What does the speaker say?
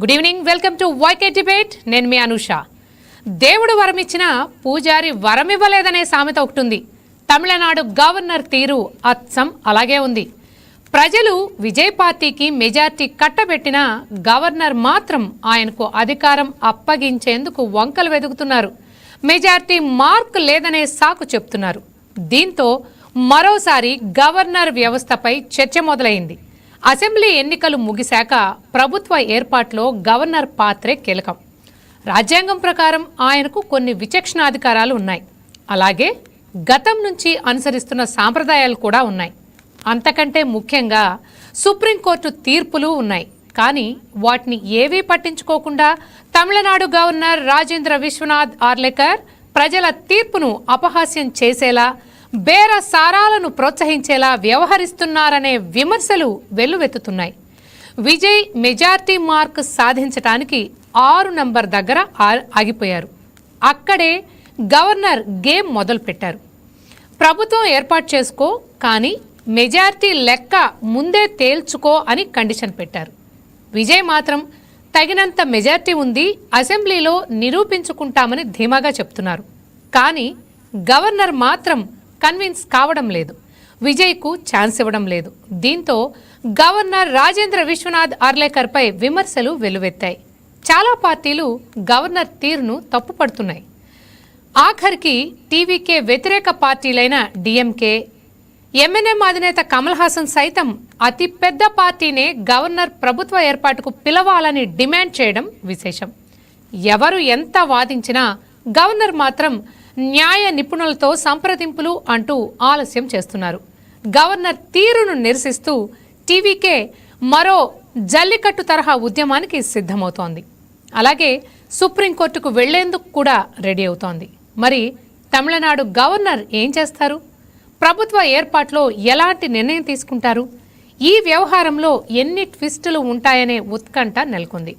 Good evening, welcome to YK debate. నేను మీ అనుష. దేవుడు వరమిచ్చిన పూజారి వరమివ్వలేదనే సామెత ఒకటి ఉంది. తమిళనాడు గవర్నర్ తీరు అచ్చం అలాగే ఉంది. ప్రజలు విజయ్ పార్టీకి మెజార్టీ కట్టబెట్టిన గవర్నర్ మాత్రం ఆయనకు అధికారం అప్పగించేందుకు వంకలు వెతుకుతున్నారు. మెజార్టీ మార్క్ లేదనే సాకు చెప్తున్నారు. దీంతో మరోసారి గవర్నర్ వ్యవస్థపై చర్చ మొదలైంది. అసెంబ్లీ ఎన్నికలు ముగిశాక ప్రభుత్వ ఏర్పాటులో గవర్నర్ పాత్రే కీలకం. రాజ్యాంగం ప్రకారం ఆయనకు కొన్ని విచక్షణాధికారాలు ఉన్నాయి. అలాగే గతం నుంచి అనుసరిస్తున్న సాంప్రదాయాలు కూడా ఉన్నాయి. అంతకంటే ముఖ్యంగా సుప్రీంకోర్టు తీర్పులు ఉన్నాయి. కానీ వాటిని ఏవీ పట్టించుకోకుండా తమిళనాడు గవర్నర్ రాజేంద్ర విశ్వనాథ్ ఆర్లేకర్ ప్రజల తీర్పును అపహాస్యం చేసేలా, బేరసారాలను ప్రోత్సహించేలా వ్యవహరిస్తున్నారనే విమర్శలు వెల్లువెత్తుతున్నాయి. విజయ్ మెజార్టీ మార్క్ సాధించడానికి 6 నంబర్ దగ్గర ఆగిపోయారు. అక్కడే గవర్నర్ గేమ్ మొదలుపెట్టారు. ప్రభుత్వం ఏర్పాటు చేసుకో, కానీ మెజార్టీ లెక్క ముందే తేల్చుకో అని కండిషన్ పెట్టారు. విజయ్ మాత్రం తగినంత మెజార్టీ ఉంది, అసెంబ్లీలో నిరూపించుకుంటామని ధీమాగా చెప్తున్నారు. కానీ గవర్నర్ మాత్రం కన్విన్స్ కావడం లేదు, విజయ్కు ఛాన్స్ ఇవ్వడం లేదు. దీంతో గవర్నర్ రాజేంద్ర విశ్వనాథ్ ఆర్లేకర్పై విమర్శలు వెల్లువెత్తాయి. చాలా పార్టీలు గవర్నర్ తీరును తప్పుపడుతున్నాయి. ఆఖరికి టీవీకే వ్యతిరేక పార్టీలైన డిఎంకే, ఎంఎన్ఎం అధినేత కమల్ హాసన్ సైతం అతిపెద్ద పార్టీనే గవర్నర్ ప్రభుత్వ ఏర్పాటుకు పిలవాలని డిమాండ్ చేయడం విశేషం. ఎవరు ఎంత వాదించినా గవర్నర్ మాత్రం న్యాయ నిపుణులతో సంప్రదింపులు అంటూ ఆలస్యం చేస్తున్నారు. గవర్నర్ తీరును నిరసిస్తూ టీవీకే మరో జల్లికట్టు తరహా ఉద్యమానికి సిద్ధమవుతోంది. అలాగే సుప్రీంకోర్టుకు వెళ్లేందుకు కూడా రెడీ అవుతోంది. మరి తమిళనాడు గవర్నర్ ఏం చేస్తారు? ప్రభుత్వ ఏర్పాటులో ఎలాంటి నిర్ణయం తీసుకుంటారు? ఈ వ్యవహారంలో ఎన్ని ట్విస్టులు ఉంటాయనే ఉత్కంఠ నెలకొంది.